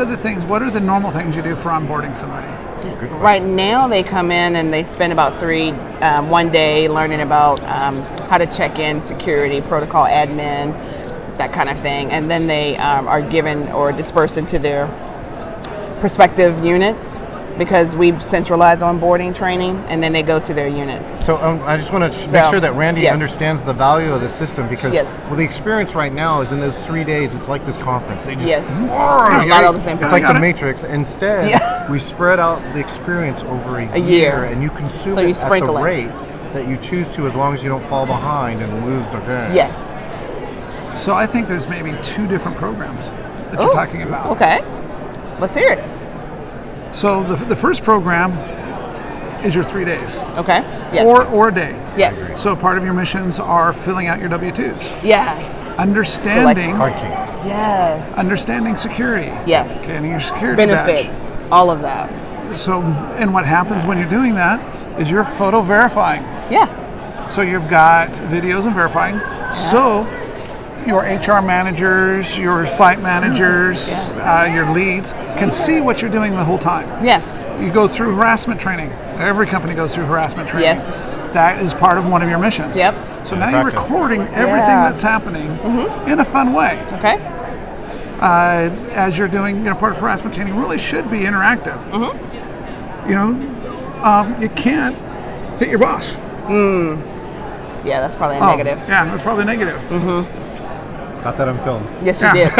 Speaker 4: are the normal things you do for onboarding somebody?
Speaker 1: Good question.
Speaker 2: Right now, they come in and they spend about one day learning about how to check in, security, protocol, admin, that kind of thing. And then they are given or dispersed into their prospective units because we centralize onboarding training, and then they go to their units.
Speaker 1: So I just want to make sure that Randy
Speaker 2: yes.
Speaker 1: understands the value of the system because
Speaker 2: Yes.
Speaker 1: well, the experience right now is in those 3 days, it's like this conference. They just,
Speaker 2: Yes.
Speaker 1: Whoa,
Speaker 2: Not all the same
Speaker 1: It's
Speaker 2: time.
Speaker 1: like the Matrix. Instead,
Speaker 2: Yeah.
Speaker 1: we spread out the experience over a
Speaker 2: year.
Speaker 1: and you consume
Speaker 2: So you
Speaker 1: it at
Speaker 2: sprinkle
Speaker 1: the
Speaker 2: it.
Speaker 1: rate that you choose to as long as you don't fall behind and lose the game.
Speaker 2: Yes.
Speaker 4: So I think there's maybe 2 different programs that
Speaker 2: Ooh,
Speaker 4: you're talking about.
Speaker 2: Okay. Let's hear it.
Speaker 4: So the first program is your 3 days.
Speaker 2: Okay. Yes.
Speaker 4: Or a day.
Speaker 2: yes.
Speaker 4: So part of your missions are filling out your W-2s,
Speaker 2: Yes.
Speaker 4: understanding
Speaker 1: Hard key.
Speaker 2: Yes.
Speaker 4: understanding security,
Speaker 2: Yes.
Speaker 4: getting your security
Speaker 2: Benefits. All of that.
Speaker 4: badge. So, and what happens when you're doing that is you're photo verifying.
Speaker 2: Yeah.
Speaker 4: So you've got videos and verifying. So your HR managers, your site managers, your leads can see what you're doing the whole time.
Speaker 2: Yes.
Speaker 4: You go through harassment training. Every company goes through harassment training.
Speaker 2: Yes.
Speaker 4: That is part of one of your missions.
Speaker 2: Yep.
Speaker 4: So now you're
Speaker 1: Practice.
Speaker 4: recording everything
Speaker 2: Yeah.
Speaker 4: that's happening in a fun way.
Speaker 2: Okay.
Speaker 4: As you're doing, part of harassment training really should be interactive. You can't hit your boss.
Speaker 2: Yeah, that's probably a
Speaker 4: Oh,
Speaker 2: negative.
Speaker 4: Yeah, that's probably negative.
Speaker 1: Got that on film.
Speaker 2: Yes, you did.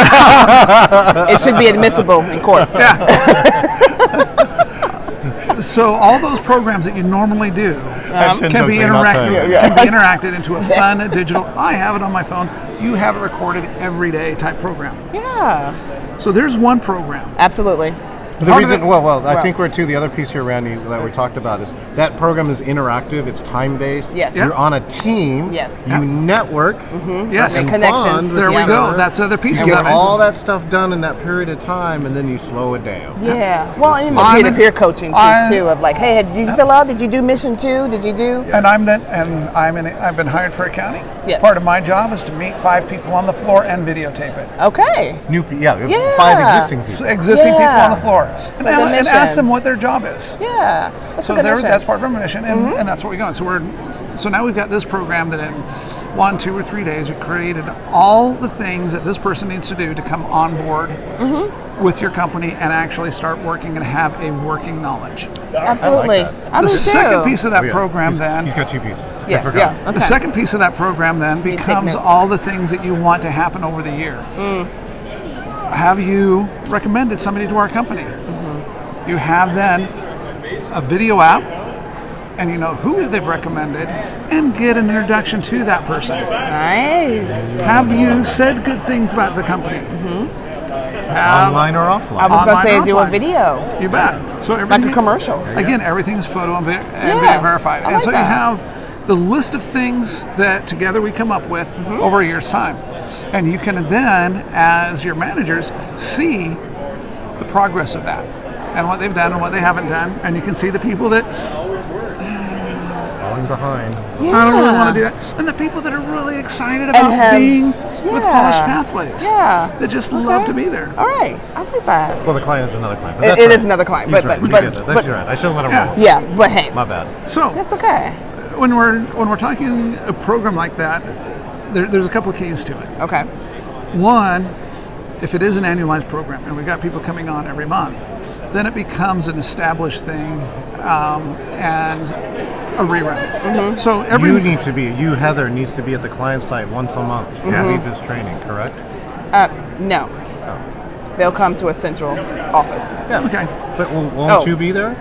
Speaker 2: It should be admissible in court.
Speaker 4: Yeah. So all those programs that you normally do
Speaker 1: I've 10
Speaker 4: can be
Speaker 1: jokes I cannot
Speaker 4: interacted.
Speaker 1: tell you.
Speaker 2: Yeah.
Speaker 4: Can be interacted into a fun digital. I have it on my phone. You have it recorded every day type program.
Speaker 2: Yeah.
Speaker 4: So there's one program.
Speaker 2: Absolutely.
Speaker 1: The
Speaker 4: Part of
Speaker 1: reason,
Speaker 4: it-
Speaker 1: I think the other piece here, Randy, that we talked about is that program is interactive. It's time-based.
Speaker 2: Yes.
Speaker 1: You're on a team.
Speaker 2: Yes.
Speaker 1: You network.
Speaker 4: Yes.
Speaker 2: Make
Speaker 1: and
Speaker 2: connections.
Speaker 1: bond with
Speaker 4: There we
Speaker 1: each
Speaker 4: go.
Speaker 1: other.
Speaker 4: That's the other piece
Speaker 1: You
Speaker 4: of
Speaker 1: get
Speaker 4: it.
Speaker 1: all that stuff done in that period of time, and then you slow it down.
Speaker 2: Yeah. Well, and the
Speaker 4: I'm-
Speaker 2: peer-to-peer coaching piece
Speaker 4: I'm-
Speaker 2: too of like, hey, did you fill out? Did you do mission 2? Did you do?
Speaker 4: And I've been hired for accounting.
Speaker 2: Yeah.
Speaker 4: Part of my job is to meet 5 people on the floor and videotape it.
Speaker 2: Okay.
Speaker 1: Yeah.
Speaker 2: Yeah.
Speaker 1: 5 existing
Speaker 4: So
Speaker 1: people.
Speaker 4: existing people
Speaker 2: Yeah.
Speaker 4: on the floor.
Speaker 2: So
Speaker 4: And,
Speaker 2: the
Speaker 4: and
Speaker 2: mission.
Speaker 4: ask them what their job is.
Speaker 2: Yeah. That's
Speaker 4: So
Speaker 2: a good mission.
Speaker 4: that's part of our mission, and that's what we're going. So now we've got this program that in 1, 2, or 3 days we've created all the things that this person needs to do to come on board with your company and actually start working and have a working knowledge.
Speaker 2: Absolutely. I
Speaker 4: The
Speaker 2: do too.
Speaker 4: second piece of that
Speaker 1: Oh, yeah.
Speaker 4: program
Speaker 1: He's got 2 pieces. I
Speaker 2: Yeah.
Speaker 1: forgot.
Speaker 2: Yeah. Okay.
Speaker 4: The second piece of that program then
Speaker 2: take
Speaker 4: becomes
Speaker 2: notes.
Speaker 4: all the things that you want to happen over the year. Have you recommended somebody to our company? You have then a video app, and you know who they've recommended, and get an introduction to that person.
Speaker 2: Nice.
Speaker 4: Have you said good things about the company?
Speaker 1: Online or offline?
Speaker 2: I was gonna
Speaker 4: Online
Speaker 2: say
Speaker 4: or
Speaker 2: do a
Speaker 4: offline?
Speaker 2: video,
Speaker 4: You bet. So
Speaker 2: like
Speaker 4: everything,
Speaker 2: a commercial.
Speaker 4: again, everything is photo and video
Speaker 2: Yeah,
Speaker 4: verified.
Speaker 2: I
Speaker 4: And
Speaker 2: like
Speaker 4: so
Speaker 2: that.
Speaker 4: you have the list of things that together we come up with over a year's time. And you can then, as your managers, see the progress of that and what they've done and what they haven't done. And you can see the people that
Speaker 1: Falling behind.
Speaker 2: Yeah.
Speaker 4: I don't really want to do that. And the people that are really excited
Speaker 2: And
Speaker 4: about
Speaker 2: have-
Speaker 4: being with
Speaker 2: yeah.
Speaker 4: Polished Pathways.
Speaker 2: Yeah.
Speaker 4: That just love to be there.
Speaker 2: All right. I like that.
Speaker 1: Well, the client is another client. But
Speaker 2: It
Speaker 1: that's
Speaker 2: is
Speaker 1: right.
Speaker 2: another client,
Speaker 1: He's
Speaker 2: but-
Speaker 1: right.
Speaker 2: but-
Speaker 1: You
Speaker 2: but-
Speaker 1: get that.
Speaker 2: but-
Speaker 1: That's right. I should have let him
Speaker 4: Yeah.
Speaker 1: roll.
Speaker 2: Yeah, but hey,
Speaker 1: My bad.
Speaker 4: So
Speaker 2: that's okay.
Speaker 4: when we're talking a program like that, there's a couple of keys to it.
Speaker 2: Okay.
Speaker 4: One, if it is an annualized program and we've got people coming on every month, then it becomes an established thing and a rerun. So
Speaker 1: You, Heather, needs to be at the client site once a month. You need this training, correct?
Speaker 2: No. They'll come to a central office.
Speaker 1: Yeah.
Speaker 4: Okay.
Speaker 1: But won't you be there?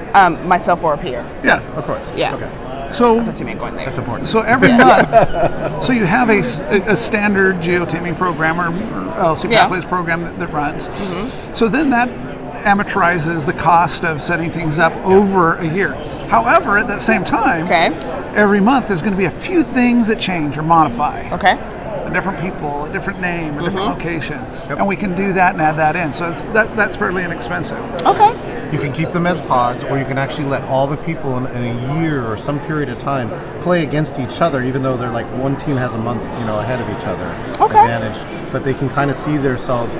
Speaker 2: Myself or a peer.
Speaker 4: Yeah.
Speaker 1: Of course.
Speaker 2: Yeah.
Speaker 1: Okay.
Speaker 4: So
Speaker 2: I thought you meant going there.
Speaker 1: That's important.
Speaker 4: So every month, so you have a standard geoteaming program or LC
Speaker 2: Yeah.
Speaker 4: Pathways program that runs. So then that amortizes the cost of setting things up over a year. However, at that same time,
Speaker 2: Okay.
Speaker 4: every month there's going to be a few things that change or modify.
Speaker 2: Okay.
Speaker 4: A different people, a different name, a different location, and we can do that and add that in. So that's fairly inexpensive.
Speaker 2: Okay.
Speaker 1: You can keep them as pods, or you can actually let all the people in a year or some period of time play against each other, even though they're like one team has a month, ahead of each other advantage. But they can kind of see themselves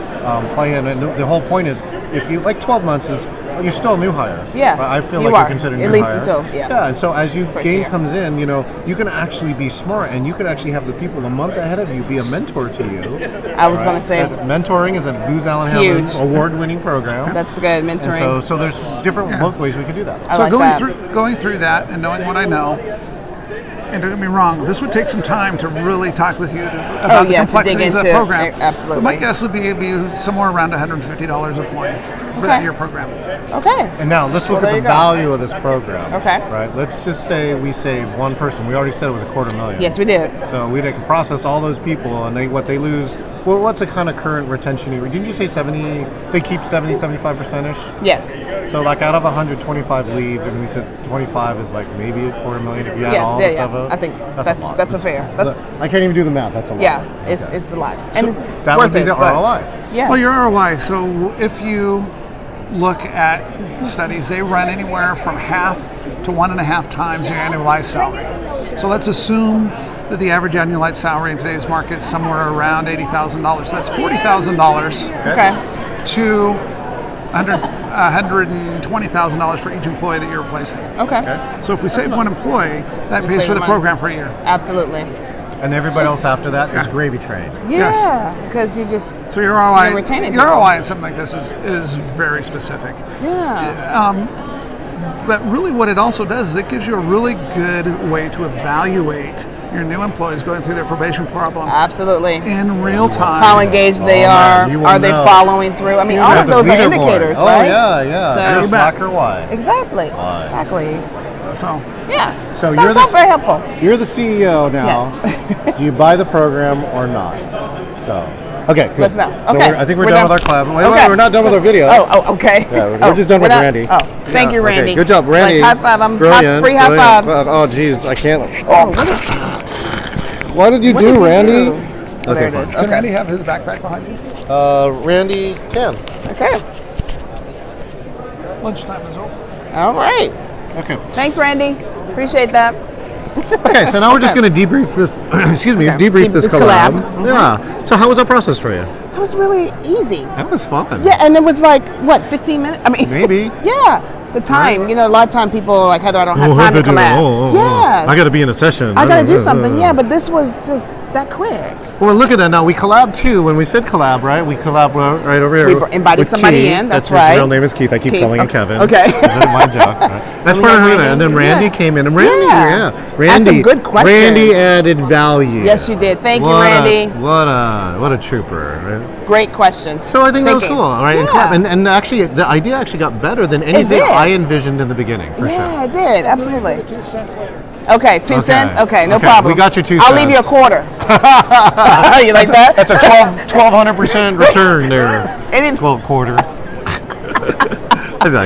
Speaker 1: playing. And the whole point is, if you like 12 months is you're still a new hire.
Speaker 2: Yes,
Speaker 1: I feel
Speaker 2: you
Speaker 1: like
Speaker 2: are.
Speaker 1: you're considered a
Speaker 2: At
Speaker 1: new
Speaker 2: least
Speaker 1: hire.
Speaker 2: until, yeah.
Speaker 1: And so as you
Speaker 2: First
Speaker 1: game
Speaker 2: year.
Speaker 1: comes in, you can actually be smart, and you can actually have the people a month ahead of you be a mentor to you.
Speaker 2: I was going to say
Speaker 1: And mentoring is a Booz Allen
Speaker 2: Huge.
Speaker 1: Hamilton award-winning program.
Speaker 2: that's good mentoring.
Speaker 1: And so there's different both ways we can do that.
Speaker 2: I
Speaker 4: So
Speaker 2: like
Speaker 4: going
Speaker 2: that.
Speaker 4: going through that and knowing what I know, and don't get me wrong, this would take some time to really talk with you about the
Speaker 2: yeah, to dig
Speaker 4: complexities of the
Speaker 2: into-
Speaker 4: program.
Speaker 2: absolutely.
Speaker 4: But my guess would be somewhere around $150 a point for that
Speaker 2: Okay.
Speaker 4: year program.
Speaker 2: Okay.
Speaker 1: And now let's look
Speaker 2: Well,
Speaker 1: at the
Speaker 2: there you go.
Speaker 1: value of this program.
Speaker 2: Okay.
Speaker 1: Right. Let's just say we save one person. We already said it was $250,000.
Speaker 2: Yes, we did.
Speaker 1: So we can process all those people, and what they lose. Well, what's a kind of current retention rate? Didn't you say 70? They keep 75%ish.
Speaker 2: Yes.
Speaker 1: So like out of 125 leave, and we said 25 is like maybe $250,000 if you add all the stuff up.
Speaker 2: I think
Speaker 1: that's a lot.
Speaker 2: that's a fair. That's
Speaker 1: I can't even do the math. That's a lot.
Speaker 2: yeah. It's a lot, and it's
Speaker 1: That
Speaker 2: worth
Speaker 1: would be
Speaker 2: it.
Speaker 1: the
Speaker 2: but-
Speaker 1: ROI.
Speaker 2: Yeah.
Speaker 4: Well, your ROI, so if you look at studies, they run anywhere from half to 1.5 times your annualized salary. So let's assume that the average annualized salary in today's market is somewhere around $80,000. So that's $40,000
Speaker 2: okay.
Speaker 4: to $120,000 for each employee that you're replacing.
Speaker 2: Okay.
Speaker 4: So if we save one employee, that
Speaker 2: You
Speaker 4: pays
Speaker 2: save
Speaker 4: for the
Speaker 2: money.
Speaker 4: program for a year.
Speaker 2: Absolutely.
Speaker 1: And everybody else after that is gravy train.
Speaker 2: Yeah.
Speaker 4: Yes.
Speaker 2: Because you just
Speaker 4: So your ROI,
Speaker 2: You're retaining
Speaker 4: your
Speaker 2: people.
Speaker 4: ROI in something like this is very specific.
Speaker 2: yeah.
Speaker 4: But really what it also does is it gives you a really good way to evaluate your new employees going through their probation problem
Speaker 2: Absolutely.
Speaker 4: in real time.
Speaker 2: How engaged they
Speaker 1: Oh,
Speaker 2: are.
Speaker 1: man, you will
Speaker 2: Are they
Speaker 1: know.
Speaker 2: following through? I mean, all
Speaker 1: Yeah,
Speaker 2: of
Speaker 1: the
Speaker 2: those are
Speaker 1: leaderboard.
Speaker 2: indicators,
Speaker 1: Oh,
Speaker 2: right?
Speaker 1: yeah, yeah.
Speaker 2: So-
Speaker 1: You're
Speaker 2: You
Speaker 1: slack or why?
Speaker 2: Exactly.
Speaker 1: Why?
Speaker 2: Exactly.
Speaker 4: So
Speaker 2: Yeah.
Speaker 1: So
Speaker 2: That's
Speaker 1: you're
Speaker 2: not
Speaker 1: the-
Speaker 2: very helpful.
Speaker 1: You're the CEO now.
Speaker 2: Yes.
Speaker 1: Do you buy the program or not? So, okay, good.
Speaker 2: Let's know.
Speaker 1: So
Speaker 2: Okay.
Speaker 1: I think we're
Speaker 2: We're
Speaker 1: done
Speaker 2: done.
Speaker 1: with our collab. Wait,
Speaker 2: Okay.
Speaker 1: we're not done with our video.
Speaker 2: Oh, okay.
Speaker 1: Yeah, we're just done with
Speaker 2: not-
Speaker 1: Randy.
Speaker 2: Oh, thank you,
Speaker 1: Okay,
Speaker 2: Randy.
Speaker 1: good job, Randy.
Speaker 2: Like, high five. I'm
Speaker 1: Brilliant.
Speaker 2: free high
Speaker 1: Brilliant.
Speaker 2: fives.
Speaker 1: Oh, geez, I can't.
Speaker 2: Oh, what did,
Speaker 1: What did you
Speaker 2: what
Speaker 1: do,
Speaker 2: did you
Speaker 1: Randy?
Speaker 2: do? Oh, there it
Speaker 1: fine.
Speaker 2: is.
Speaker 4: can Randy
Speaker 2: Okay.
Speaker 4: have his backpack behind you?
Speaker 1: Randy can.
Speaker 2: Okay.
Speaker 4: Lunchtime is over.
Speaker 2: All right.
Speaker 1: Okay.
Speaker 2: Thanks, Randy. Appreciate that.
Speaker 1: Okay, so now we're just going to debrief this. Excuse me,
Speaker 2: Okay.
Speaker 1: debrief this
Speaker 2: This
Speaker 1: collab.
Speaker 2: collab. Mhm.
Speaker 1: Yeah. So how was that process for you?
Speaker 2: It was really easy.
Speaker 1: That was fun.
Speaker 2: Yeah, and it was like, what, 15 minutes? I mean,
Speaker 1: Maybe.
Speaker 2: Yeah, the time.
Speaker 1: Right.
Speaker 2: You know, a lot of time people are like, Heather, I don't have time to collab. Yeah.
Speaker 1: I got to be in a session.
Speaker 2: I gotta do something. Yeah, but this was just that quick.
Speaker 1: Well, look at that. Now we collab too. When we said collab, right? We collab right over here.
Speaker 2: We invited
Speaker 1: with
Speaker 2: somebody
Speaker 1: Keith.
Speaker 2: in, that's
Speaker 1: His
Speaker 2: right.
Speaker 1: real name is Keith. I keep
Speaker 2: Keith,
Speaker 1: calling him
Speaker 2: okay.
Speaker 1: Kevin.
Speaker 2: Okay.
Speaker 1: That's my joke. Right? That's
Speaker 2: We
Speaker 1: part
Speaker 2: have
Speaker 1: of it.
Speaker 2: Randy.
Speaker 1: And then Randy
Speaker 2: Yeah.
Speaker 1: came in, and Randy,
Speaker 2: Yeah.
Speaker 1: Randy,
Speaker 2: Asked some good questions.
Speaker 1: Randy added value.
Speaker 2: Yes, you did. Thank you,
Speaker 1: What
Speaker 2: Randy.
Speaker 1: what a trooper. Right?
Speaker 2: Great questions.
Speaker 1: So I think that was
Speaker 2: Thinking.
Speaker 1: cool, all right?
Speaker 2: Yeah.
Speaker 1: And actually, the idea actually got better than anything
Speaker 2: did.
Speaker 1: I envisioned in the beginning, for
Speaker 2: Yeah,
Speaker 1: sure.
Speaker 2: I did. Absolutely.
Speaker 4: 2 cents later.
Speaker 2: Okay, 2 cents? Okay, no problem.
Speaker 1: We got your 2
Speaker 2: I'll
Speaker 1: cents.
Speaker 2: leave you a quarter. You like that?
Speaker 1: That's a 1,200% return there.
Speaker 2: Any-
Speaker 1: 12 quarter.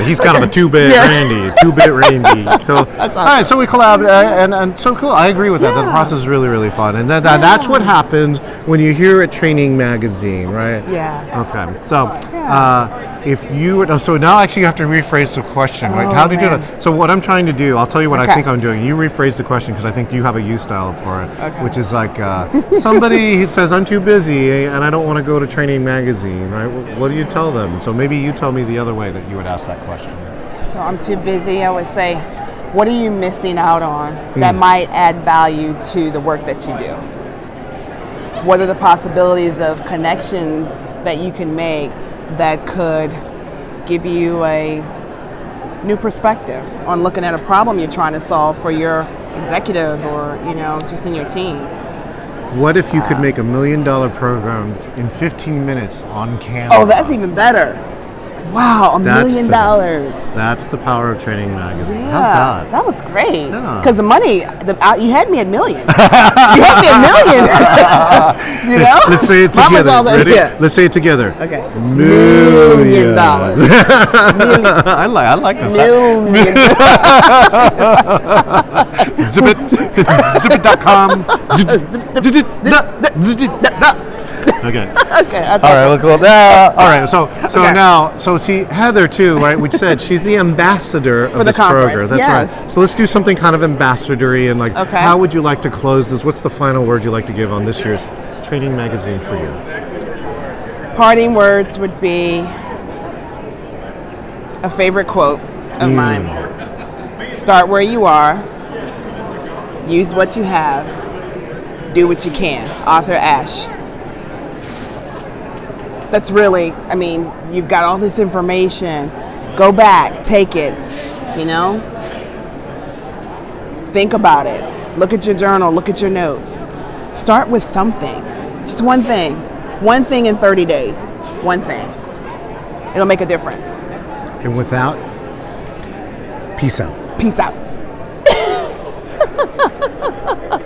Speaker 1: He's kind of a two-bit
Speaker 2: Yeah.
Speaker 1: Randy, two-bit Randy. So, all right, so we collabed, and so cool. I agree with that. The
Speaker 2: Yeah.
Speaker 1: process is really, really fun, and that's what happens when you hear a training magazine, right?
Speaker 2: Yeah.
Speaker 1: Okay. So,
Speaker 2: Yeah.
Speaker 1: if you so now actually you have to rephrase the question, right?
Speaker 2: Oh,
Speaker 1: How do you do
Speaker 2: man.
Speaker 1: that? So what I'm trying to do, I'll tell you what I
Speaker 2: Okay.
Speaker 1: think I'm doing. You rephrase the question because I think you have a you style for it,
Speaker 2: Okay.
Speaker 1: which is like somebody says I'm too busy and I don't want to go to training magazine, right? What do you tell them? So maybe you tell me the other way that you would ask that question.
Speaker 2: So I'm too busy. I would say, what are you missing out on
Speaker 1: Hmm.
Speaker 2: that might add value to the work that you do? What are the possibilities of connections that you can make that could give you a new perspective on looking at a problem you're trying to solve for your executive or, just in your team?
Speaker 1: What if you could make $1 million program in 15 minutes on camera?
Speaker 2: Oh, that's even better. Wow, $1
Speaker 1: That's
Speaker 2: million.
Speaker 1: That's the power of Training Magazine.
Speaker 2: Yeah,
Speaker 1: How's that?
Speaker 2: that was great.
Speaker 1: Yeah.
Speaker 2: Because the money, you had me at million. You had me at million. You know?
Speaker 1: Let's say it
Speaker 2: Mama's
Speaker 1: together.
Speaker 2: all that-
Speaker 1: Ready?
Speaker 2: yeah.
Speaker 1: Let's say it together.
Speaker 2: Okay. $1
Speaker 1: Million.
Speaker 2: million.
Speaker 1: I like this.
Speaker 2: Million.
Speaker 1: Zip it. Zip.com. Okay.
Speaker 2: Okay. That's
Speaker 1: All right. Look. All right. So
Speaker 2: Okay.
Speaker 1: now, see Heather too, right? We said she's the ambassador of
Speaker 2: the
Speaker 1: this
Speaker 2: conference,
Speaker 1: program. That's
Speaker 2: yes.
Speaker 1: right. So let's do something kind of ambassadory and like,
Speaker 2: Okay.
Speaker 1: how would you like to close this? What's the final word you'd like to give on this year's Training Magazine for you?
Speaker 2: Parting words would be a favorite quote of mine. Start where you are. Use what you have. Do what you can. Author Ash. That's really, I mean, you've got all this information. Go back, take it, you know? Think about it. Look at your journal, look at your notes. Start with something. Just one thing. One thing in 30 days. One thing. It'll make a difference.
Speaker 1: And with that, peace out.
Speaker 2: Peace out.